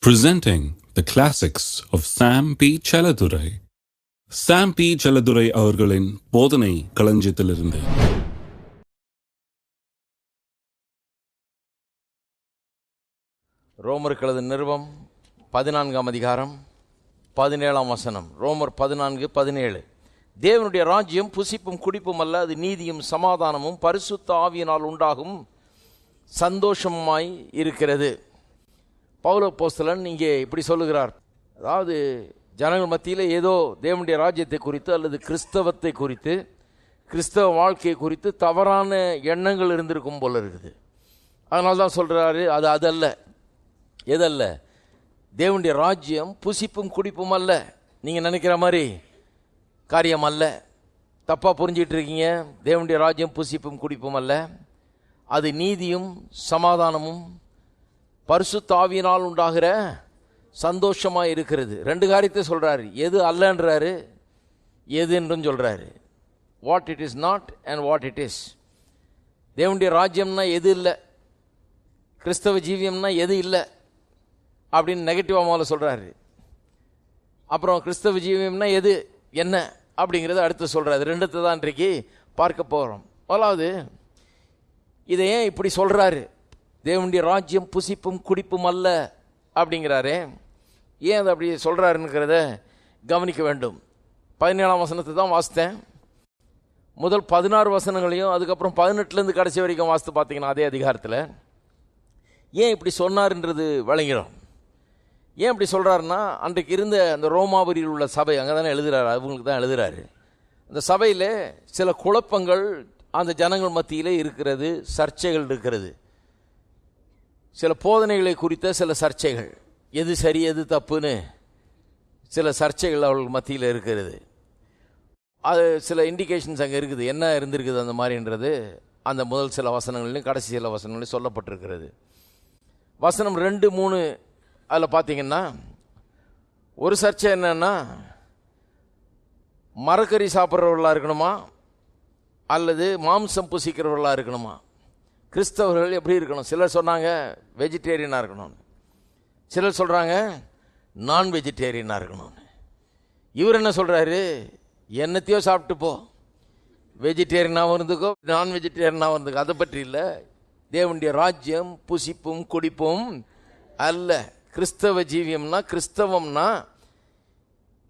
Presenting the classics of Sam P. Chaladurai. Sam P. Chaladurai அவர்களின் போதனை களஞ்சியத்திலிருந்து. ரோமருக்கு எழுதின நிருபம் 14ஆம் அதிகாரம் 17ஆம் வசனம். ரோமர் 14:17. தேவனுடைய ராஜ்யம் புசிப்பும் குடிப்பும் அல்ல, அது நீதியும் சமாதானமும் பரிசுத்த ஆவியினால் உண்டாகும் சந்தோஷமாய் இருக்கிறது. பவுல் அப்போஸ்தலன் இங்கே இப்படி சொல்லுகிறார். அதாவது ஜனங்கள் மத்தியில் ஏதோ தேவனுடைய ராஜ்யத்தை குறித்து அல்லது கிறிஸ்தவத்தை குறித்து, கிறிஸ்தவ வாழ்க்கையை குறித்து தவறான எண்ணங்கள் இருந்திருக்கும் போல இருக்குது. அதனால தான் சொல்கிறாரு, அது அதல்ல. எதல்ல? தேவனுடைய ராஜ்யம் புசிப்பும் குடிப்பும் அல்ல, நீங்கள் நினைக்கிற மாதிரி காரியம் அல்ல. தப்பாக புரிஞ்சிட்டு இருக்கீங்க. தேவனுடைய ராஜ்யம் புசிப்பும் குடிப்பும் அல்ல, அது நீதியும் சமாதானமும் பரிசுத்த ஆவியினால் உண்டாகிற சந்தோஷமாக இருக்கிறது. ரெண்டு காரியத்தை சொல்கிறாரு. எது அல்லன்றாரு, எது என்றும் சொல்கிறாரு. What it is not and what it is. தேவனுடைய ராஜ்யம்னா எது இல்லை, கிறிஸ்தவ ஜீவியம்னா எது இல்லை அப்படின்னு நெகட்டிவாக முதல்ல சொல்கிறாரு. அப்புறம் கிறிஸ்தவ ஜீவியம்னா எது என்ன அப்படிங்கிறத அடுத்து சொல்கிறாரு. ரெண்டுத்தை தான் இன்றைக்கு பார்க்க போகிறோம். முதலாவது, இதை ஏன் இப்படி சொல்கிறாரு? தேவனுடைய ராஜ்யம் புசிப்பும் குடிப்பும் அல்ல அப்படிங்கிறாரே, ஏன் அதை அப்படி சொல்கிறாருங்கிறத கவனிக்க வேண்டும். 17ஆம் வசனத்தை தான் வாசித்தேன். முதல் 16 வசனங்களையும் அதுக்கப்புறம் 18லேருந்து கடைசி வரைக்கும் வாசித்து பார்த்தீங்கன்னா அதே அதிகாரத்தில் ஏன் இப்படி சொன்னார்ன்றது விளங்கிடும். ஏன் இப்படி சொல்கிறாருன்னா, அன்றைக்கு இருந்த அந்த ரோமாபுரியில் உள்ள சபை, அங்கே தானே எழுதுகிறாரு, அவங்களுக்கு தான் எழுதுகிறாரு. அந்த சபையில் சில குழப்பங்கள் அந்த ஜனங்கள் மத்தியிலே இருக்கிறது, சர்ச்சைகள் இருக்கிறது. சில போதனைகளை குறித்த சில சர்ச்சைகள், எது சரி எது தப்புன்னு சில சர்ச்சைகள் அவர்கள் மத்தியில் இருக்கிறது. அது சில இண்டிகேஷன்ஸ் அங்கே இருக்குது, என்ன இருந்திருக்குது அந்த மாதிரின்றது அந்த முதல் சில வசனங்களையும் கடைசி சில வசனங்களையும் சொல்லப்பட்டிருக்கிறது. வசனம் 2, 3 அதில் பார்த்தீங்கன்னா ஒரு சர்ச்சை என்னன்னா, மரக்கறி சாப்பிட்றவர்களாக இருக்கணுமா அல்லது மாம்சம் புசிக்கிறவர்களாக இருக்கணுமா? கிறிஸ்தவர்கள் எப்படி இருக்கணும்? சிலர் சொன்னாங்க வெஜிடேரியனாக இருக்கணும்னு, சிலர் சொல்கிறாங்க நான் வெஜிடேரியனாக இருக்கணும்னு. இவர் என்ன சொல்கிறாரு? என்னத்தையோ சாப்பிட்டு போ, வெஜிடேரியனாகவும் இருந்துக்கோ நான் வெஜிடேரியனாகவும் இருந்துக்கோ, அதை பற்றி இல்லை. தேவனுடைய ராஜ்யம் புசிப்பும் குடிப்பும் அல்ல. கிறிஸ்தவ ஜீவியம்னா, கிறிஸ்தவம்னா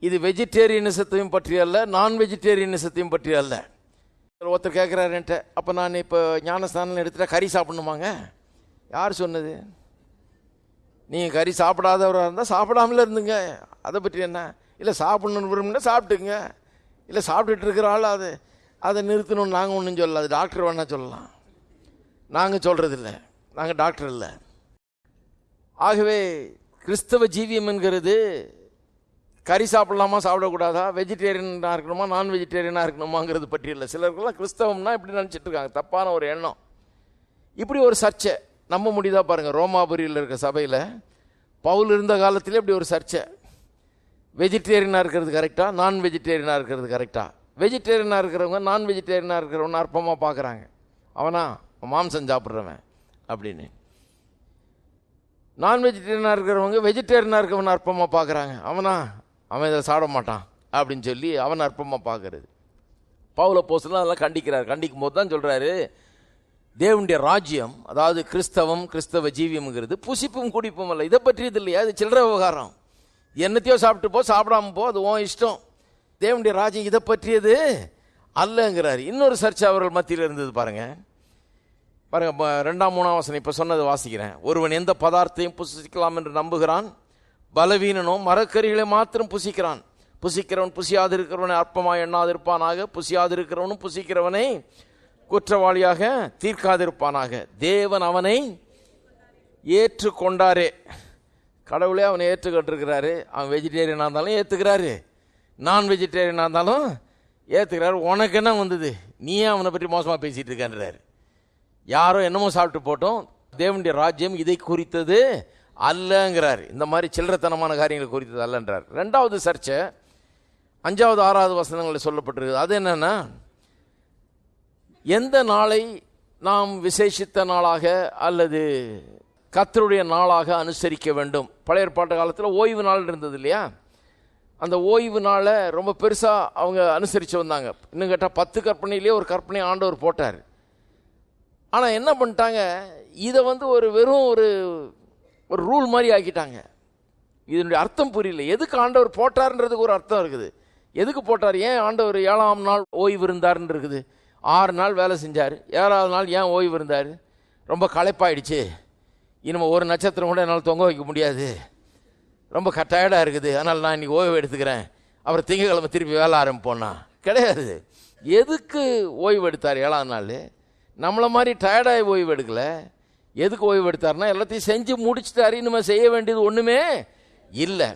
இது வெஜிடேரியனிசத்தையும் பற்றி அல்ல, நான் வெஜிடேரியனிசத்தையும் பற்றி அல்ல. ஒருத்தர் கேட்குறாரு என்கிட்ட, அப்போ நான் இப்போ ஞானஸ்தானம் எடுத்துட்டா கறி சாப்பிடணுமாங்க? யார் சொன்னது? நீங்கள் கறி சாப்பிடாதவராக இருந்தால் சாப்பிடாமல இருந்துங்க, அதை பற்றி என்ன? இல்லை சாப்பிடணுன்னு விரும்புனா சாப்பிட்டுங்க, இல்லை சாப்பிட்டுட்டு இருக்கிற ஆள் அதை நிறுத்தணும்னு நாங்கள் ஒன்றும் சொல்லலாம். அது டாக்டர் வேணால் சொல்லலாம், நாங்கள் சொல்கிறதில்ல, நாங்கள் டாக்டர் இல்லை. ஆகவே கிறிஸ்தவ ஜீவியம் என்கிறது கறி சாப்பிடலாமா சாப்பிடக்கூடாதா, வெஜிடேரியனாக இருக்கணுமா நான் வெஜிடேரியனாக இருக்கணுமாங்கிறது பற்றி இல்லை. சிலருக்கெல்லாம் கிறிஸ்தவம்னா இப்படி நினச்சிட்டு இருக்காங்க, தப்பான ஒரு எண்ணம். இப்படி ஒரு சர்ச்சை நம்ப முடியுதா பாருங்கள். ரோமாபுரியில் இருக்க சபையில் பவுல் இருந்த காலத்திலே இப்படி ஒரு சர்ச்சை. வெஜிடேரியனாக இருக்கிறது கரெக்டாக, நான் வெஜிடேரியனாக இருக்கிறது கரெக்டாக? வெஜிடேரியனாக இருக்கிறவங்க நான் வெஜிடேரியனாக இருக்கிறவங்க அற்பமாக பார்க்குறாங்க, அவனா மாம்சம் சாப்பிட்றவன் அப்படின்னு. நான் வெஜிடேரியனாக இருக்கிறவங்க வெஜிடேரியனாக இருக்கவன் அற்பமாக பார்க்குறாங்க, அவன் இதை சாப்பிட மாட்டான் அப்படின்னு சொல்லி அவன் அற்பமாக பார்க்கறது. பவுல் அப்போஸ்தலன் அதெல்லாம் கண்டிக்கிறார். கண்டிக்கும் போது தான் சொல்கிறாரு, தேவனுடைய ராஜ்யம், அதாவது கிறிஸ்தவம், கிறிஸ்தவ ஜீவியம்ங்கிறது புசிப்பும் குடிப்பும் அல்ல. இதை பற்றி இது இல்லையா, அது சில்லற விவகாரம். என்னத்தையோ சாப்பிட்டு போ, சாப்பிடாம போ, அது உன் இஷ்டம். தேவனுடைய ராஜ்யம் இதை பற்றியது அல்லங்கிறார். இன்னொரு சர்ச்சை அவர்கள் மத்தியில் இருந்தது பாருங்கள். 2ஆம் 3ஆம் வசனம் இப்போ சொன்னது வாசிக்கிறேன். ஒருவன் எந்த பதார்த்தையும் புசிக்கலாம் என்று நம்புகிறான், பலவீனனோ மரக்கறிகளை மாத்திரம் புசிக்கிறான். புசிக்கிறவன் புசியாதிருக்கிறவனை அற்பமாக எண்ணாதிருப்பானாக, புசியாதிருக்கிறவனும் புசிக்கிறவனை குற்றவாளியாக தீர்க்காதிருப்பானாக. தேவன் அவனை ஏற்றுக்கொண்டாரே, கடவுளே அவனை ஏற்றுக்கிட்டிருக்கிறாரு. அவன் வெஜிடேரியனாக இருந்தாலும் ஏற்றுக்கிறாரு, நான் வெஜிடேரியனாக இருந்தாலும் ஏற்றுக்கிறாரு. உனக்கு என்ன வந்தது, நீயே அவனை பற்றி மோசமாக பேசிகிட்டு இருக்கான்றாரு. யாரோ என்னமோ சாப்பிட்டு போட்டோம், தேவனுடைய ராஜ்யம் இதை குறித்தது அல்லங்கிறார். இந்த மாதிரி சில்லறத்தனமான காரியங்களை குறித்தது அல்லன்றார். 2வது சர்ச்சை 5வது 6வது வசனங்களில் சொல்லப்பட்டிருக்கு. அது என்னன்னா, எந்த நாளை நாம் விசேஷித்த நாளாக அல்லது கர்த்தருடைய நாளாக அனுசரிக்க வேண்டும். பழைய ஏற்பாட்டு காலத்தில் ஓய்வு நாள் இருந்தது இல்லையா? அந்த ஓய்வு நாளை ரொம்ப பெருசாக அவங்க அனுசரித்து வந்தாங்க. இன்னும் கேட்டால் 10 கற்பனையிலேயே ஒரு கற்பனை ஆண்டவர் போட்டார். ஆனால் என்ன பண்ணிட்டாங்க, இதை ஒரு வெறும் ஒரு ரூல் மாதிரி ஆக்கிட்டாங்க. இதனுடைய அர்த்தம் புரியல. எதுக்கு ஆண்டவர் போட்டார்ன்றதுக்கு ஒரு அர்த்தம் இருக்குது. எதுக்கு போட்டார்? ஏன் ஆண்டவர் 7ஆம் நாள் ஓய்வு இருந்தார்ன்னு இருக்குது. 6 நாள் வேலை செஞ்சார், 7ஆவது நாள் ஏன் ஓய்வு இருந்தார்? ரொம்ப களைப்பாயிடுச்சு, இனிமேல் ஒரு நட்சத்திரம் கூட என்னால் தொங்க வைக்க முடியாது, ரொம்ப டயர்டாக இருக்குது, அதனால் நான் இன்றைக்கி ஓய்வு எடுத்துக்கிறேன், அப்புறம் திங்கக்கிழமை திருப்பி வேலை ஆரம்பிப்போன்னா கிடையாது. எதுக்கு ஓய்வு எடுத்தார் 7ஆம் நாள்? நம்மளை மாதிரி டயர்டாகி ஓய்வு எடுக்கலை. எதுக்கு ஓய்வு எடுத்தார்னா, எல்லாத்தையும் செஞ்சு முடிச்சுட்டாரு, இனிமேல் செய்ய வேண்டியது ஒன்றுமே இல்லை.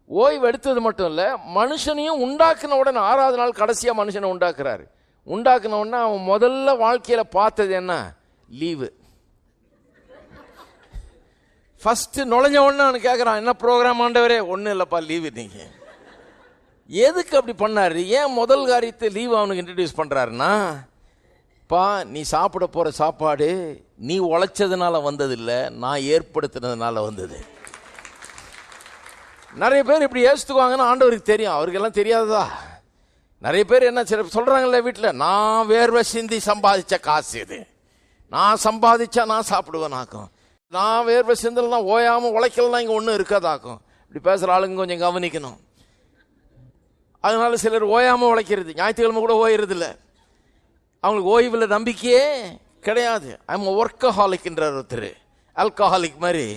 ஓய்வு எடுத்தது மட்டும் இல்லை, மனுஷனையும் உண்டாக்குன உடனே 6ஆவது நாள் கடைசியாக மனுஷனை உண்டாக்குறாரு. உண்டாக்குன உடனே அவன் முதல்ல வாழ்க்கையில் பார்த்தது என்ன? லீவு. ஃபஸ்ட்டு நுழைஞ்ச உடனே அவன் கேட்குறான், என்ன ப்ரோக்ராம் ஆண்டவரே? ஒன்றும் இல்லைப்பா, லீவு. நீங்கள் எதுக்கு அப்படி பண்ணார்? ஏன் முதல் காரியத்தை லீவு அவனுக்கு இன்ட்ரடியூஸ் பண்ணுறாருன்னா, பா நீ சாப்பிட போகிற சாப்பாடு நீ உழைச்சதுனால வந்ததில்லை, நான் ஏற்படுத்தினதுனால வந்தது. நிறைய பேர் இப்படி ஏசுத்துக்குவாங்கன்னு ஆண்டவருக்கு தெரியும், அவருக்கெல்லாம் தெரியாததா? நிறைய பேர் என்ன சொல்கிறாங்கல்ல வீட்டில், நான் வேர்வை சிந்தி சம்பாதிச்ச காசு இது, நான் சம்பாதிச்சா நான் சாப்பிடுவேனாக்கும், நான் வேர்வை சிந்தலாம் ஓயாமல் உழைக்கலாம் இங்கே ஒன்றும் இருக்காதாக்கும். இப்படி பேசுகிற ஆளுங்க கொஞ்சம் கவனிக்கணும். அதனால சிலர் ஓயாமல் உழைக்கிறது, ஞாயிற்றுக்கிழமை கூட ஓய்கிறதில்ல, அவங்களுக்கு ஓய்வில் நம்பிக்கையே கிடையாது. ஐம் ஒர்க்கஹாலிக்ன்றார் ஒருத்தர், ஆல்கஹாலிக் மாதிரி,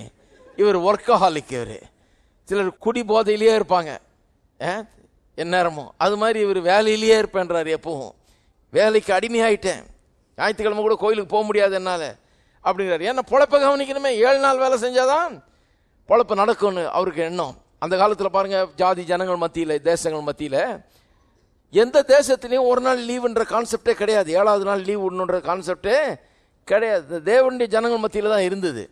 இவர் ஒர்க்கஹாலிக். இவர் சிலர் குடி போதையிலேயே இருப்பாங்க எந்நேரமும், அது மாதிரி இவர் வேலையிலேயே இருப்பேன்றார். எப்பவும் வேலைக்கு அடிமையாயிட்டேன், ஞாயிற்றுக்கிழமை கூட கோயிலுக்கு போக முடியாது என்னால் அப்படிங்கிறார். ஏன்னா பொழப்பை கவனிக்கணுமே, 7 நாள் வேலை செஞ்சாதான் பொழப்பு நடக்கும்னு அவருக்கு எண்ணம். அந்த காலத்தில் பாருங்கள், ஜாதி ஜனங்கள் மத்தியில், தேசங்கள் மத்தியில் எந்த தேசத்துலேயும் ஒரு நாள் லீவுன்ற கான்செப்டே கிடையாது. 7ஆவது நாள் லீவ் விடணுன்ற கான்செப்டே கிடையாது. தேவனுடைய ஜனங்கள் மத்தியில் தான் இருந்தது.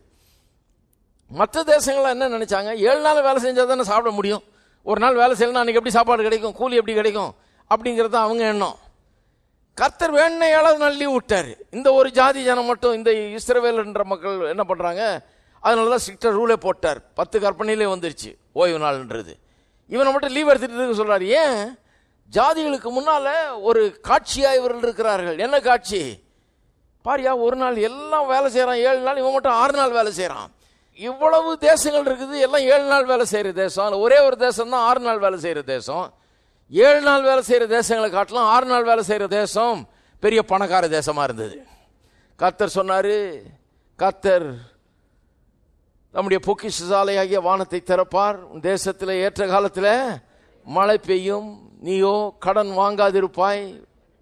மற்ற தேசங்கள்லாம் என்ன நினச்சாங்க, 7 நாள் வேலை செஞ்சால் தானே சாப்பிட முடியும், ஒரு நாள் வேலை செய்யலாம் அன்றைக்கி எப்படி சாப்பாடு கிடைக்கும், கூலி எப்படி கிடைக்கும் அப்படிங்கிறது தான் அவங்க எண்ணம். கர்த்தர் வேணும்னே 7ஆவது நாள் லீவ் விட்டார். இந்த ஒரு ஜாதி ஜனம் மட்டும், இந்த இஸ்ரவேல்ன்ற மக்கள் என்ன பண்ணுறாங்க, அதனால தான் ஸ்ட்ரிக்டாக ரூலே போட்டார். 10 கற்பனையிலே வந்துருச்சு ஓய்வு நாள்ன்றது. இவனை மட்டும் லீவ் எடுத்துகிட்டு சொல்கிறார். ஏன்? ஜாதிகளுக்கு முன்னால் ஒரு காட்சியாக இவர்கள் இருக்கிறார்கள். என்ன காட்சி பாரியா? ஒரு நாள் எல்லாம் வேலை செய்கிறான், 7 நாள், இவன் மட்டும் 6 நாள் வேலை செய்கிறான். இவ்வளவு தேசங்கள் இருக்குது, எல்லாம் 7 நாள் வேலை செய்கிற தேசம். ஒரே ஒரு தேசம் தான் 6 நாள் வேலை செய்கிற தேசம். 7 நாள் வேலை செய்கிற தேசங்களை காட்டலாம் 6 நாள் வேலை செய்கிற தேசம் பெரிய பணக்கார தேசமாக இருந்தது. கர்த்தர் சொன்னார், கர்த்தர் நம்முடைய பொக்கிஷ சாலையாகிய வானத்தை திறப்பார், உன் தேசத்தில் ஏற்ற காலத்தில் மழை பெய்யும், நீயோ கடன் வாங்காதிருப்பாய்,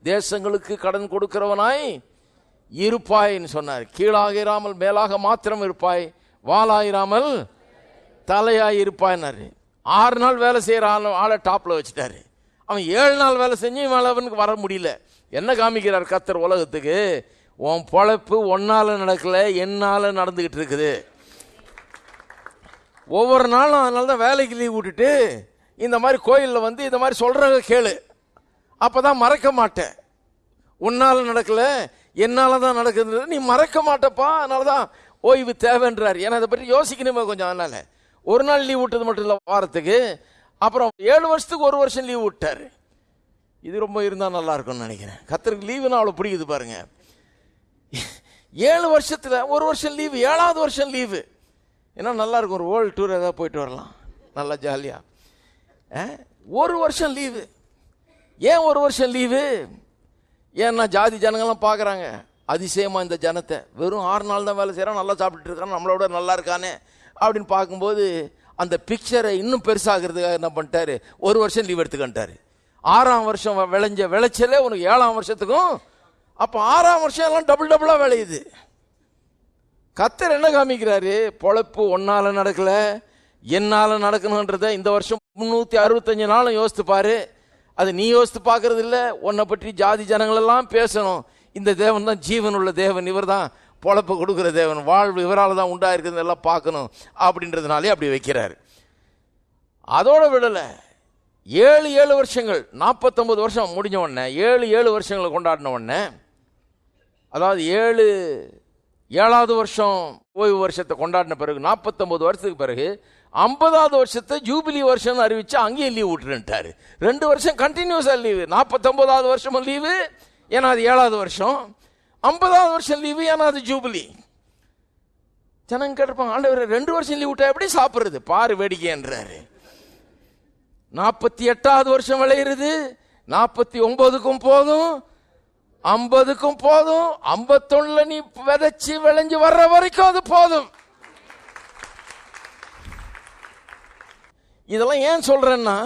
தேசங்களுக்கு கடன் கொடுக்கிறவனாய் இருப்பாய்ன்னு சொன்னார். கீழாக இராமல் மேலாக மாத்திரம் இருப்பாய், வாளாயிராமல் தலையாய் இருப்பாய்னாரு. 6 நாள் வேலை செய்கிற ஆளை டாப்பில் வச்சுட்டாரு. அவன் 7 நாள் வேலை செஞ்சு அவனுக்கு வர முடியல. என்ன காமிக்கிறார் கர்த்தர் உலகத்துக்கு? உன் பொழப்பு ஒன்னால நடக்கல, என்னால நடந்துகிட்டு இருக்குது. ஒவ்வொரு நாளும் அதனால தான் வேலைக்கு லீவ் விட்டுட்டு இந்த மாதிரி கோயிலில் இந்த மாதிரி சொல்கிறத கேளு, அப்போ தான் மறக்க மாட்டேன். உன்னால் நடக்கல, என்னால் தான் நடக்குது, நீ மறக்க மாட்டப்பா. அதனால தான் ஓய்வு தேவைன்றார். ஏன்னா அதை பற்றி யோசிக்கணுமே கொஞ்சம். அதனால் ஒரு நாள் லீவ் விட்டது மட்டும் இல்லை வாரத்துக்கு, அப்புறம் 7 வருஷத்துக்கு 1 வருஷம் லீவ் விட்டார். இது ரொம்ப இருந்தால் நல்லா இருக்கும்னு நினைக்கிறேன். கர்த்தருக்கு லீவுன்னா அவ்வளோ பிடிக்குது பாருங்க. 7 வருஷத்தில் 1 வருஷம் லீவு, 7ஆவது வருஷம் லீவு. ஏன்னா நல்லா இருக்கும், ஒரு வேர்ல்டு டூர் ஏதாவது போயிட்டு வரலாம் நல்லா ஜாலியாக. 1 வருஷம் லீவு. ஏன் 1 வருஷம் லீவு? ஏன்னா ஜாதி ஜனங்கள்லாம் பார்க்குறாங்க, அதிசயமாக இந்த ஜனத்தை வெறும் 6 நாள் தான் வேலை செய்கிறான், நல்லா சாப்பிட்டுட்டு இருக்கான், நம்மளோட நல்லா இருக்கானே அப்படின்னு பார்க்கும்போது அந்த பிக்சரை இன்னும் பெருசாகிறதுக்காக என்ன பண்ணிட்டாரு, 1 வருஷம் லீவ் எடுத்துக்கிட்டாரு. 6ஆம் வருஷம் விளைஞ்ச விளைச்சலே உனக்கு 7ஆம் வருஷத்துக்கும், அப்போ 6ஆம் வருஷம் எல்லாம் டபுளாக விளையுது. கர்த்தர் என்ன காமிக்கிறாரு? பொழப்பு ஒன்னால நடக்கல, என்னால நடக்கணுன்றத இந்த வருஷம் 365 நாளும் யோசித்து பாரு. அது நீ யோசித்து பார்க்கறது இல்லை, உன்னை பற்றி ஜாதி ஜனங்களெல்லாம் பேசணும். இந்த தேவன் தான் ஜீவன் உள்ள தேவன், இவர் தான் பொழப்பு கொடுக்குற தேவன், வாழ்வு இவரால் தான் உண்டாயிருக்குது எல்லாம் பார்க்கணும் அப்படின்றதுனாலே அப்படி வைக்கிறார். அதோட விடலை, 7 வருஷங்கள் 49 வருஷம் முடிஞ்ச உடனே 7 வருஷங்களை கொண்டாடின உடனே, அதாவது 7 7வது வருஷம் ஓய்வு வருஷத்தை கொண்டாடின பிறகு 49 வருஷத்துக்கு பிறகு 50வது வருஷத்தை ஜூபிலி வருஷம் அறிவிச்சு அங்கேயும் லீவ் விட்டுருட்டாரு. 2 வருஷம் கண்டினியூஸா லீவு. 49வது வருஷமும் லீவு, ஏன்னா அது 7வது வருஷம். 50வது வருஷம் லீவு, ஏன்னா அது ஜூபிலி. ஜனங்க கேட்டிருப்பாங்க, ஆண்டவர் 2 வருஷம் லீவ் விட்டா எப்படி சாப்பிட்றது? பாரு வேடிக்கைன்றாரு. 48வது வருஷம் விளையிறது, 49க்கும் போதும், 50க்கும் போதும், 51 நீ விதைச்சு விளைஞ்சு வர்ற வரைக்கும் அது போதும். இதெல்லாம் ஏன் சொல்றேன்னா,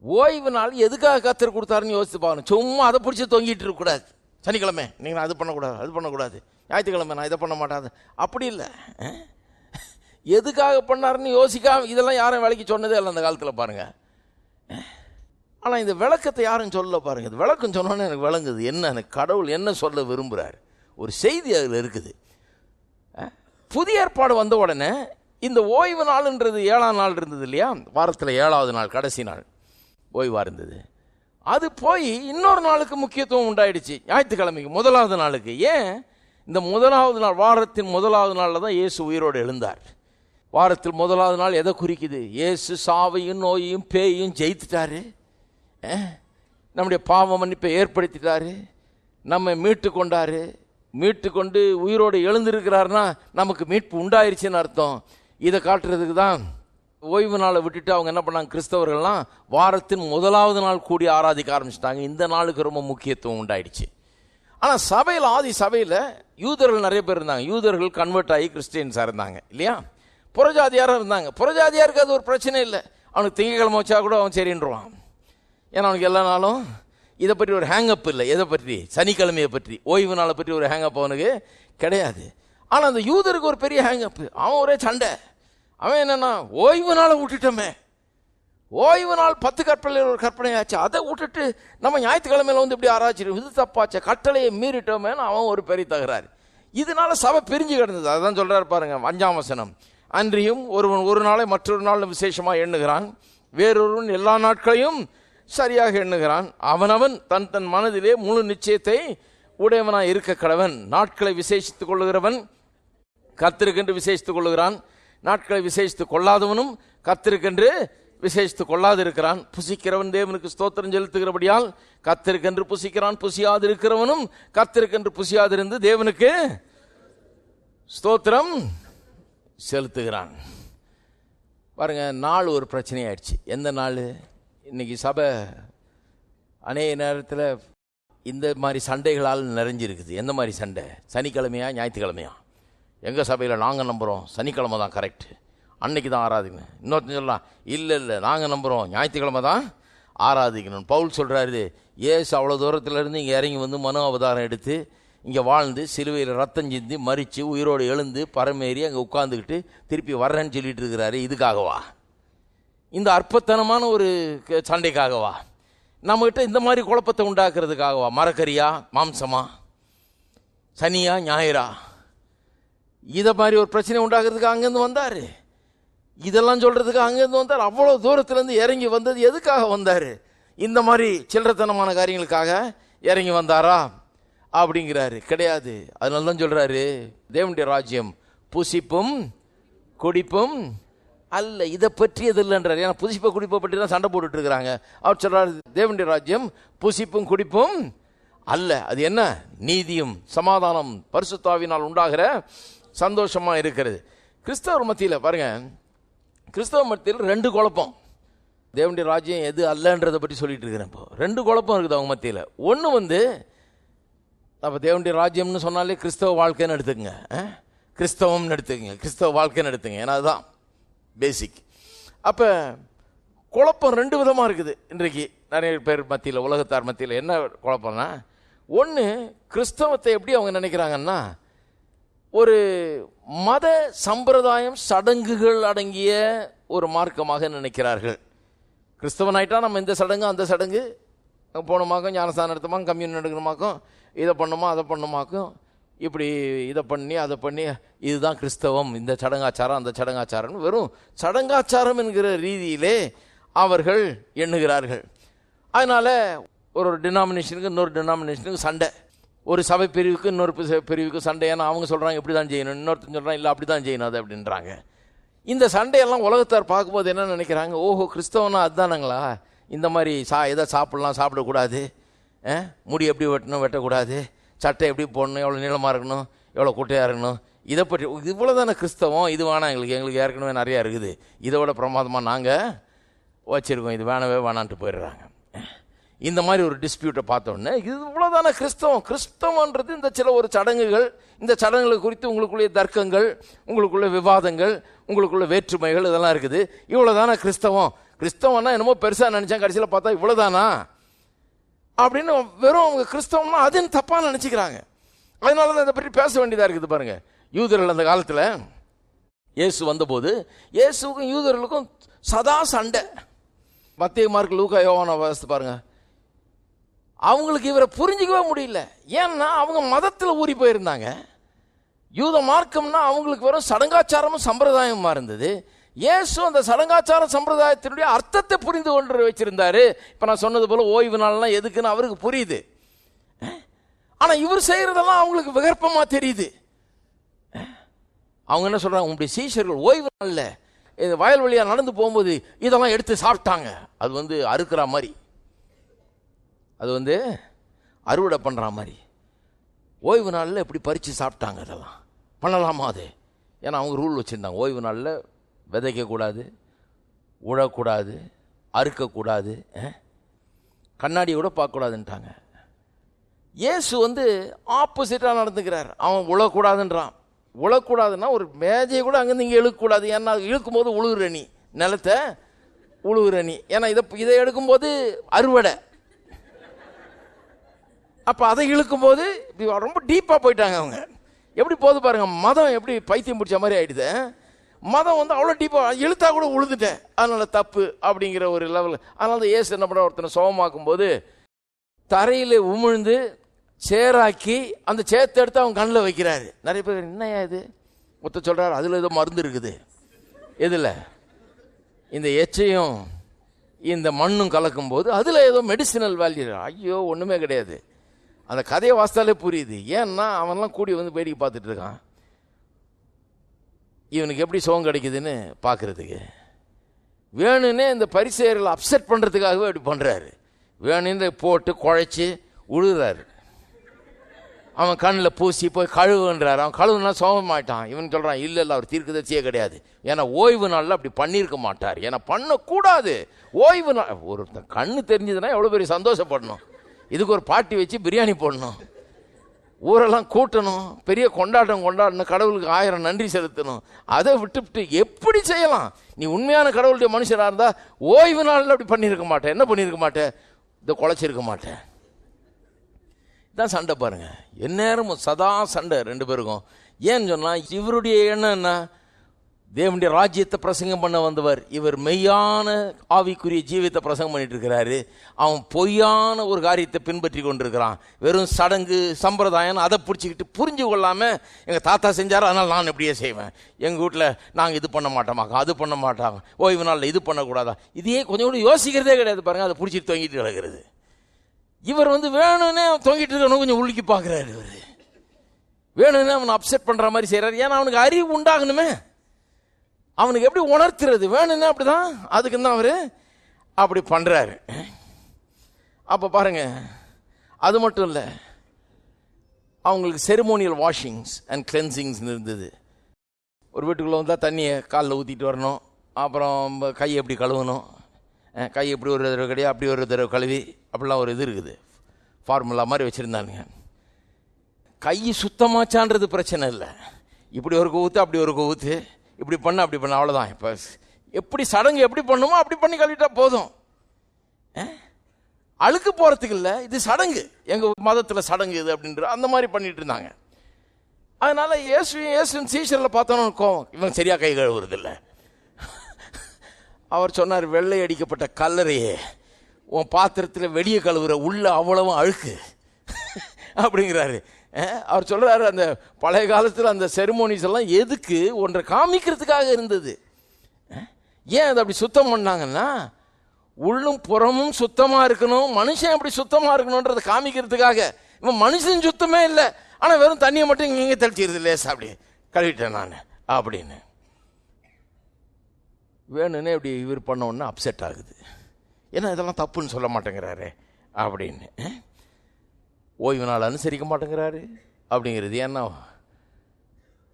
ஓய்வு நாள் எதுக்காக கர்த்தர் கொடுத்தாருன்னு யோசிச்சு பாருங்க. சும்மா அதை பிடிச்சி தொங்கிட்டு இருக்க கூடாது. சனிக்கிழமை நீங்கள் அது பண்ணக்கூடாது, அது பண்ணக்கூடாது, ஞாயிற்றுக்கிழமை நான் இதை பண்ண மாட்டாது, அப்படி இல்லை. எதுக்காக பண்ணாருன்னு யோசிக்காம இதெல்லாம் யாரும் வேலைக்கு சொன்னதே இல்லை அந்த காலத்தில் பாருங்க. ஆனால் இந்த விளக்கத்தை யாரும் சொல்ல பாருங்க. இது விளக்கம் சொன்னோன்னே எனக்கு விளங்குது என்ன, எனக்கு கடவுள் என்ன சொல்ல விரும்புகிறார், ஒரு செய்தி அதில் இருக்குது. புதிய ஏற்பாடு வந்த உடனே இந்த ஓய்வு நாள்ன்றது 7ஆம் நாள் இருந்தது இல்லையா, வாரத்தில் 7வது நாள் கடைசி நாள் ஓய்வாக இருந்தது. அது போய் இன்னொரு நாளுக்கு முக்கியத்துவம் உண்டாயிடுச்சு, ஞாயிற்றுக்கிழமைக்கு, 1வது நாளுக்கு. ஏன்? இந்த 1வது நாள், வாரத்தின் 1வது நாளில் தான் இயேசு உயிரோடு எழுந்தார். வாரத்தில் 1வது நாள் எதை குறிக்குது? இயேசு சாவையும் நோயையும் பேயையும் ஜெயித்துட்டாரு, நம்முடைய பாவ மன்னிப்பை ஏற்படுத்திட்டாரு, நம்ம மீட்டு கொண்டாரு. மீட்டு கொண்டு உயிரோடு எழுந்திருக்கிறாருன்னா நமக்கு மீட்பு உண்டாயிருச்சுன்னு அர்த்தம். இதை காட்டுறதுக்கு தான் ஓய்வு நாளை விட்டுட்டு அவங்க என்ன பண்ணாங்க, கிறிஸ்தவர்கள்லாம் வாரத்தின் 1வது நாள் கூடி ஆராதிக்க ஆரம்பிச்சிட்டாங்க. இந்த நாளுக்கு ரொம்ப முக்கியத்துவம் உண்டாயிடுச்சு. ஆனால் சபையில், ஆதி சபையில் யூதர்கள் நிறைய பேர் இருந்தாங்க. யூதர்கள் கன்வெர்ட் ஆகி கிறிஸ்டியன்ஸாக இருந்தாங்க இல்லையா, புறஜாதியாராக இருந்தாங்க. புறஜாதியாருக்கு அது ஒரு பிரச்சனை இல்லை, அவனுக்கு திங்கக்கிழமை வச்சா கூட அவன் சரின்றான். ஏன்னா அவனுக்கு எல்லா நாளும் இதை பற்றி ஒரு ஹேங்கப் இல்லை. எதை பற்றி? சனிக்கிழமையை பற்றி, ஓய்வு நாளை பற்றி ஒரு ஹேங்கப் அவனுக்கு கிடையாது. ஆனால் அந்த யூதருக்கு ஒரு பெரிய ஹேங்கப், அவன் ஒரே சண்டை. அவன் என்னன்னா, ஓய்வு நாளை விட்டுட்டோமே, ஓய்வு நாள் 10 கற்பனையில் ஒரு கற்பனையாச்சு, அதை விட்டுட்டு நம்ம ஞாயிற்றுக்கிழமையில வந்து இப்படி ஆராய்ச்சிடும், இது தப்பாச்ச, கட்டளையை மீறிட்டோமேன்னு அவன் ஒரு பெரிய தகராறு. இதனால சபை பிரிஞ்சு கிடந்தது. அதுதான் சொல்றாரு பாருங்க 5ஆம் வசனம். அன்றியும் ஒருவன் ஒரு நாளை மற்றொரு நாள் விசேஷமாக எண்ணுகிறான், வேறொருவன் எல்லா நாட்களையும் சரியாக எண்ணுகிறான். அவனவன் தன் தன் மனதிலே முழு நிச்சயத்தை உடையவனாய் இருக்க கடவன். நாட்களை விசேஷித்துக் கொள்ளுகிறவன் கர்த்தருக்கென்று விசேஷித்துக் கொள்ளுகிறான், நாட்களை விசேஷித்துக் கொள்ளாதவனும் கர்த்தருக்கென்று விசேஷித்துக் கொள்ளாது இருக்கிறான். புசிக்கிறவன் தேவனுக்கு ஸ்தோத்திரம் செலுத்துகிறபடியால் கர்த்தருக்கென்று புசிக்கிறான், புசியாது இருக்கிறவனும் கர்த்தருக்கென்று புசியாதிருந்து தேவனுக்கு ஸ்தோத்திரம் செலுத்துகிறான். பாருங்க, நாள் ஒரு பிரச்சனையாயிடுச்சு. எந்த நாள்? இன்னைக்கு சபை அநேக நேரத்தில் இந்த மாதிரி சண்டைகளால் நிறைஞ்சிருக்குது. எந்த மாதிரி சண்டை? சனிக்கிழமையா ஞாயிற்றுக்கிழமையா? எங்கள் சபையில் நாங்கள் நம்புகிறோம் சனிக்கிழமை தான் கரெக்டு, அன்னைக்கு தான் ஆராதிக்கணும். இன்னொருத்தன் சொல்லலாம், இல்லை நாங்கள் நம்புகிறோம் ஞாயிற்றுக்கிழமை தான் ஆராதிக்கணும். பவுல் சொல்கிறாரு, ஏசு அவ்வளோ தூரத்துலேருந்து இங்கே இறங்கி வந்து மனு அவதாரம் எடுத்து இங்கே வாழ்ந்து சிலுவையில் ரத்தம் சிந்தி மறித்து உயிரோடு எழுந்து பரமேறி அங்கே உட்காந்துக்கிட்டு திருப்பி வர்றேன்னு சொல்லிட்டு இருக்கிறாரு. இதுக்காகவா? இந்த அற்பத்தனமான ஒரு சண்டைக்காகவா? நம்மகிட்ட இந்த மாதிரி குழப்பத்தை உண்டாக்குறதுக்காகவா? மரக்கறியா மாம்சமா, சனியா ஞாயிறா, இதை மாதிரி ஒரு பிரச்சனை உண்டாக்குறதுக்கு அங்கேருந்து வந்தார். இதெல்லாம் சொல்கிறதுக்கு அங்கேருந்து வந்தார். அவ்வளோ தூரத்துலேருந்து இறங்கி வந்தது எதுக்காக வந்தார்? இந்த மாதிரி சில்லறத்தனமான காரியங்களுக்காக இறங்கி வந்தாரா அப்படிங்கிறாரு. கிடையாது. அதனால தான் சொல்கிறாரு, தேவனுடைய ராஜ்யம் புசிப்பும் குடிப்பும் அல்ல, இதை பற்றியது இல்லைன்றார். ஏன்னா புசிப்பை குடிப்பை பற்றி தான் சண்டை போட்டுட்டு இருக்கிறாங்க. அவர் சொல்கிறார், தேவனுடைய ராஜ்யம் புசிப்பும் குடிப்பும் அல்ல. அது என்ன? நீதியும் சமாதானம் பரிசுத்த ஆவியினால் உண்டாகிற சந்தோஷமாக இருக்கிறது. கிறிஸ்தவர் மத்தியில் பாருங்க, கிறிஸ்தவ மத்தியில் 2 குழப்பம். தேவனுடைய ராஜ்யம் எது அல்லன்றதை பற்றி சொல்லிட்டு இருக்கிறேன். இப்போ 2 குழப்பம் இருக்குது அவங்க மத்தியில். ஒன்று அப்போ தேவனுடைய ராஜ்யம்னு சொன்னாலே கிறிஸ்தவ வாழ்க்கைன்னு எடுத்துக்கங்க, கிறிஸ்தவம்னு எடுத்துக்கங்க, கிறிஸ்தவ வாழ்க்கைன்னு எடுத்துங்க, ஏன்னா அதுதான் பேசிக். அப்போ குழப்பம் 2 விதமாக இருக்குது இன்றைக்கு நிறைய பேர் மத்தியில், உலகத்தார் மத்தியில். என்ன குழப்பம்னா, ஒன்று கிறிஸ்தவத்தை எப்படி அவங்க நினைக்கிறாங்கன்னா ஒரு மத சம்பிரதாயம் சடங்குகள் அடங்கிய ஒரு மார்க்கமாக நினைக்கிறார்கள். கிறிஸ்தவன் ஆகிட்டா நம்ம இந்த சடங்கு அந்த சடங்கு போகணுமாக்கும், ஞானஸ்தானம் எடுத்தமாக்கும், கம்யூன் எடுக்கணுமாக்கும், இதை பண்ணுமா அதை பண்ணுமாக்கும், இப்படி இதை பண்ணி அதை பண்ணி, இதுதான் கிறிஸ்தவம், இந்த சடங்காச்சாரம் அந்த சடங்காச்சாரம்னு வெறும் சடங்காச்சாரம் என்கிற ரீதியிலே அவர்கள் எண்ணுகிறார்கள். அதனால் ஒரு டினாமினேஷனுக்கு இன்னொரு டினாமினேஷனுக்கு சண்டை. ஒரு சபை பிரிவுக்கு இன்னொரு பிரிவுக்கு சண்டை. ஏன்னா அவங்க சொல்கிறாங்க இப்படி தான் செய்யணும், இன்னொருத்தன் சொல்கிறாங்க இல்லை அப்படி தான் செய்யணும் அது அப்படின்றாங்க. இந்த சண்டையெல்லாம் உலகத்தார் பார்க்கும்போது என்ன நினைக்கிறாங்க, ஓஹோ கிறிஸ்தவனா அதுதானுங்களா, இந்த மாதிரி எதை சாப்பிட்லாம் சாப்பிடக்கூடாது, முடி எப்படி வெட்டணும் வெட்டக்கூடாது, சட்டை எப்படி போடணும், எவ்வளோ நீளமாக இருக்கணும், எவ்வளோ குட்டையாக இருக்கணும், இதை பற்றி இவ்வளோ தானே கிறிஸ்தவம், இது வேணாம் எங்களுக்கு ஏற்கனவே நிறையா இருக்குது, இதை விட பிரமாதமாக நாங்கள் வச்சுருக்கோம், இது வேணவே வேணான்ட்டு போயிடுறாங்க. இந்த மாதிரி ஒரு டிஸ்பியூட்டை பார்த்தோன்னே இது இவ்வளோதானே கிறிஸ்தவம். கிறிஸ்தவன்றது இந்த சில ஒரு சடங்குகள், இந்த சடங்குகள் குறித்து உங்களுக்குள்ளே தர்க்கங்கள், உங்களுக்குள்ள விவாதங்கள், உங்களுக்குள்ள வேற்றுமைகள் இதெல்லாம் இருக்குது. இவ்வளோதானே கிறிஸ்தவம். கிறிஸ்தவம்னா என்னமோ பெருசாக நினச்சேன், கடைசியில் பார்த்தா இவ்வளோதானா அப்படின்னு வெறும் அவங்க கிறிஸ்தவம்னா அதுன்னு தப்பாக நினச்சிக்கிறாங்க. அதனால தான் இதை பற்றி பேச வேண்டியதாக இருக்குது. பாருங்கள், யூதர்கள் அந்த காலத்தில் இயேசு வந்தபோது இயேசுக்கும் யூதர்களுக்கும் சதா சண்டை. மத்தேயு, மார்க்கு, லூக்கா, யோவானை வாசித்து பாருங்கள். அவங்களுக்கு இவரை புரிஞ்சிக்கவே முடியல. ஏன்னா அவங்க மதத்தில் ஊறி போயிருந்தாங்க. யூத மார்க்கம்னா அவங்களுக்கு வெறும் சடங்காச்சாரமும் சம்பிரதாயமாக இருந்தது. இயேசு அந்த சடங்காச்சார சம்பிரதாயத்தினுடைய அர்த்தத்தை புரிந்து கொண்டு வச்சிருந்தாரு. இப்போ நான் சொன்னது போல ஓய்வு நாள்லாம் எதுக்குன்னு அவருக்கு புரியுது. ஆனால் இவர் செய்கிறதெல்லாம் அவங்களுக்கு விகற்பமாக தெரியுது. அவங்க என்ன சொல்கிறாங்க, உங்களுடைய சீஷர்கள் ஓய்வு நாளில் இந்த வயல் வழியாக நடந்து போகும்போது இதெல்லாம் எடுத்து சாப்பிட்டாங்க. அது அறுக்கிற மாதிரி, அது அறுவடை பண்ணுற மாதிரி. ஓய்வு நாளில் எப்படி பறித்து சாப்பிட்டாங்க, அதெல்லாம் பண்ணலாமா அது? ஏன்னா அவங்க ரூல் வச்சுருந்தாங்க, ஓய்வு நாளில் விதைக்கக்கூடாது, உழக்கூடாது, அறுக்கக்கூடாது, கண்ணாடி கூட பார்க்கக்கூடாதுன்ட்டாங்க. இயேசு ஆப்போசிட்டாக நடந்துக்கிறார். அவன் உழக்கூடாதுன்றான். உழக்கூடாதுன்னா ஒரு மேஜையை கூட அங்கேருந்து இங்கே இழுக்கக்கூடாது. ஏன்னா இழுக்கும்போது உழுகுற நீ நிலத்தை உழுகுற நீ. ஏன்னா இதை எடுக்கும்போது அறுவடை, அப்போ அதை இழுக்கும்போது ரொம்ப டீப்பாக போயிட்டாங்க அவங்க. எப்படி போது பாருங்கள், மதம் எப்படி பைத்தியம் பிடிச்ச மாதிரி ஆகிடுது. மதம் அவ்வளோ டீப்பாக இழுத்தா கூட உழுதுட்டேன், அதனால் தப்பு அப்படிங்கிற ஒரு லெவல். அதனால தான் இயேசு என்ன பண்ண, ஒருத்தனை சோகமாக்கும் போது தரையில் உமிழ்ந்து சேராக்கி அந்த சேத்தை எடுத்து அவங்க கண்ணில் வைக்கிறாரு. நிறைய பேர் என்னையா இது ஒருத்த சொல்கிறாரு, அதில் ஏதோ மருந்து இருக்குது. எதில்? இந்த எச்சையும் இந்த மண்ணும் கலக்கும் போது அதில் ஏதோ மெடிசினல் வேல்யூ. ஐயோ ஒன்றுமே கிடையாது. அந்த கதையை வாசித்தாலே புரியுது. ஏன்னா அவன்லாம் கூடி வேடிக்கை பார்த்துட்டு இருக்கான், இவனுக்கு எப்படி சுகம் கிடைக்குதுன்னு பார்க்குறதுக்கு. வேணுன்னே இந்த பரிசேயர்களை அப்செட் பண்ணுறதுக்காகவே அப்படி பண்ணுறாரு. வேணுன்னு போட்டு குழைச்சி உழுகிறாரு. அவன் கண்ணில் பூசி போய் கழுவுன்றார். அவன் கழுவுனா சோகமாயிட்டான். இவன் சொல்கிறான், இல்லை அவர் தீர்க்கதரிசியே கிடையாது. ஏன்னா ஓய்வு நாளில் அப்படி பண்ணியிருக்க மாட்டார். ஏன்னா பண்ணக்கூடாது. ஓய்வு நாள் ஒருத்தன் கண்ணு தெரிஞ்சதுன்னா எவ்வளோ பெரிய சந்தோஷப்படணும். இதுக்கு ஒரு பார்ட்டி வச்சு பிரியாணி போடணும், ஊரெல்லாம் கூட்டணும், பெரிய கொண்டாட்டம் கொண்டாடணும், கடவுளுக்கு 1000 நன்றி செலுத்தணும். அதை விட்டுவிட்டு எப்படி செய்யலாம்? நீ உண்மையான கடவுளுடைய மனுஷராக இருந்தால் ஓய்வு நாளில் அப்படி பண்ணியிருக்க மாட்டேன். என்ன பண்ணியிருக்க மாட்டேன்? இதை குலைச்சிருக்க மாட்டேன். இதான் சண்டை பாருங்க, எந்நேரமும் சதா சண்டை ரெண்டு பேருக்கும். ஏன்னு சொன்னால் இவருடைய எண்ணம் என்ன? தேவனுடைய ராஜ்யத்தை பிரசங்கம் பண்ண வந்தவர். இவர் மெய்யான ஆவிக்குரிய ஜீவியத்தை பிரசங்கம் பண்ணிட்டு இருக்கிறாரு. அவன் பொய்யான ஒரு காரியத்தை பின்பற்றி கொண்டிருக்கிறான். வெறும் சடங்கு சம்பிரதாயம் அதை பிடிச்சிக்கிட்டு புரிஞ்சு கொள்ளாமல், எங்கள் தாத்தா செஞ்சார் அதனால் நான் எப்படியே செய்வேன், எங்கள் வீட்டில் நாங்கள் இது பண்ண மாட்டோமாக்கா, அது பண்ண மாட்டாங்க, ஓய்வு நாளில் இது பண்ணக்கூடாதா, இதையே கொஞ்சம் கூட யோசிக்கிறதே கிடையாது பாருங்கள். அதை பிடிச்சிட்டு தொங்கிட்டு கிடக்கிறது. இவர் வேணும்னே தொங்கிட்டு இருக்கணும், கொஞ்சம் உள்கி பார்க்குறாரு. இவர் வேணும்னே அவனை அப்செட் பண்ணுற மாதிரி செய்கிறார். ஏன்னா அவனுக்கு அறிவு உண்டாகணுமே, அவனுக்கு எப்படி உணர்த்துறது? வேணும்னே அப்படிதான், அதுக்கு தான் அவர் அப்படி பண்ணுறாரு. அப்போ பாருங்க, அது மட்டும் இல்லை, அவங்களுக்கு செரிமோனியல் வாஷிங்ஸ் அண்ட் கிளென்சிங்ஸ் இருந்தது. ஒரு வீட்டுக்குள்ளே வந்தால் தண்ணியை காலில் ஊற்றிட்டு வரணும், அப்புறம் கையை எப்படி கழுவணும், கை எப்படி ஒரு தடவை கிடையாது, அப்படி ஒரு தடவை கழுவி, அப்படிலாம் ஒரு இது இருக்குது, ஃபார்முலா மாதிரி வச்சுருந்தானுங்க. கை சுத்தமாச்சான்றது பிரச்சனை இல்லை, இப்படி ஒரு ஊற்று அப்படி ஒரு ஊற்று, இப்படி பண்ண அப்படி பண்ண, அவ்வளோதான். இப்போ எப்படி சடங்கு எப்படி பண்ணுமோ அப்படி பண்ணி கழுவிட்டா போதும். அழுக்கு போகிறதுக்கு இல்லை, இது சடங்கு, எங்கள் மதத்தில் சடங்கு இது அப்படின்ற அந்த மாதிரி பண்ணிட்டு இருந்தாங்க. அதனால இயேசுவின் சீஷரில் பார்த்தோன்னு கோவம், இவன் சரியாக கை கழுவுறதில்லை. அவர் சொன்னார், வெள்ளை அடிக்கப்பட்ட கல்லறையே, உன் பாத்திரத்தில் வெளியே கழுவுற, உள்ள அவ்வளவும் அழுக்கு அப்படிங்கிறாரு. அவர் சொல்கிறாரு, அந்த பழைய காலத்தில் அந்த செரிமோனிஸ் எல்லாம் எதுக்கு? ஒன்றை காமிக்கிறதுக்காக இருந்தது. ஏன் அதை அப்படி சுத்தம் பண்ணாங்கன்னா, உள்ளும் புறமும் சுத்தமாக இருக்கணும், மனுஷன் எப்படி சுத்தமாக இருக்கணுன்றதை காமிக்கிறதுக்காக. இவன் மனுஷன் சுத்தமே இல்லை, ஆனால் வெறும் தண்ணியை மட்டும் இங்கே தெளிச்சிருது லேசா, அப்படி கழுவிட்டேன் நான் அப்படின்னு. வேணுன்னே இப்படி இவர் பண்ண உடனே அப்செட் ஆகுது. ஏன்னா இதெல்லாம் தப்புன்னு சொல்ல மாட்டேங்கிறாரு அப்படின்னு. ஓய்வு நாள் அனுசரிக்க மாட்டேங்கிறாரு அப்படிங்கிறது. ஏன்னா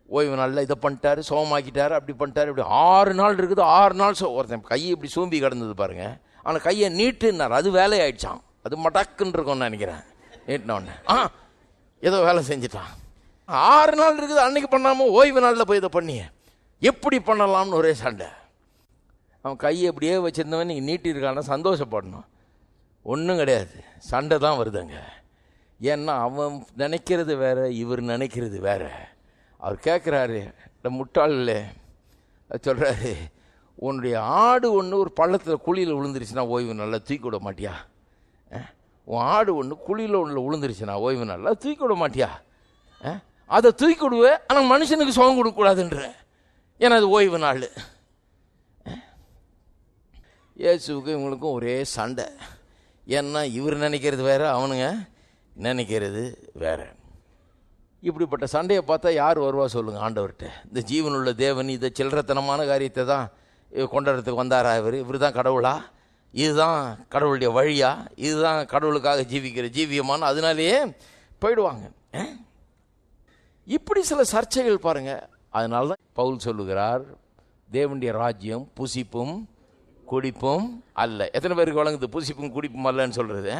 ஓய்வு நாளில் இதை பண்ணிட்டாரு, சோகமாக்கிட்டாரு, அப்படி பண்ணிட்டாரு, இப்படி 6 நாள் இருக்குது. 6 நாள் ஒருத்தன் கையை இப்படி சூம்பி கிடந்தது பாருங்க, ஆனால் கையை நீட்டுன்னார், அது வேலையாயிடுச்சான். அது மடக்குன்னு இருக்கும்னு நினைக்கிறேன். நீட்டினோடனே ஏதோ வேலை செஞ்சுட்டான். 6 நாள் இருக்குது, அன்னைக்கு பண்ணாமல் ஓய்வு நாளில் போய் இதை பண்ணி எப்படி பண்ணலாம்னு ஒரே சண்டை. அவன் கையை எப்படியே வச்சுருந்தவன் நீங்கள் நீட்டிருக்கான சந்தோஷப்படணும். ஒன்றும் கிடையாது, சண்டை தான் வருதுங்க. ஏன்னா அவன் நினைக்கிறது வேற, இவர் நினைக்கிறது வேற. அவர் கேட்குறாரு, இந்த முட்டாள் சொல்கிறாரு, உன்னுடைய ஆடு ஒன்று ஒரு பள்ளத்தில் குழியில் விழுந்துருச்சுன்னா ஓய்வு நல்லா தூக்கி விட மாட்டியா? உன் ஆடு ஒன்று குழியில் ஒன்றில் விழுந்துருச்சுன்னா ஓய்வு நல்லா தூக்கி விட மாட்டியா? அதை தூக்கி விடுவேன், ஆனால் மனுஷனுக்கு சுகம் கொடுக்கக்கூடாதுன்ற. ஏன்னா அது ஓய்வு நாள். இயேசுவுக்கு இவங்களுக்கும் ஒரே சண்டை. ஏன்னா இவர் நினைக்கிறது வேற, அவனுங்க நினைக்கிறது வேற. இப்படிப்பட்ட சண்டையை பார்த்தா யார் வருவா சொல்லுங்க ஆண்டவர்கிட்ட? இந்த ஜீவனுள்ள தேவன் இதை சில்லறத்தனமான காரியத்தை தான் கொண்டாடுறதுக்கு வந்தாரா? இவர் தான் கடவுளா? இதுதான் கடவுளுடைய வழியா? இதுதான் கடவுளுக்காக ஜீவிக்கிற ஜீவியமான? அதனாலேயே போயிடுவாங்க. இப்படி சில சர்ச்சைகள் பாருங்க. அதனால தான் பவுல் சொல்லுகிறார், தேவனுடைய ராஜ்யம் புசிப்பும் குடிப்பும் அல்ல. எத்தனை பேருக்கு வழங்குது புசிப்பும் குடிப்பும் அல்லன்னு சொல்றது?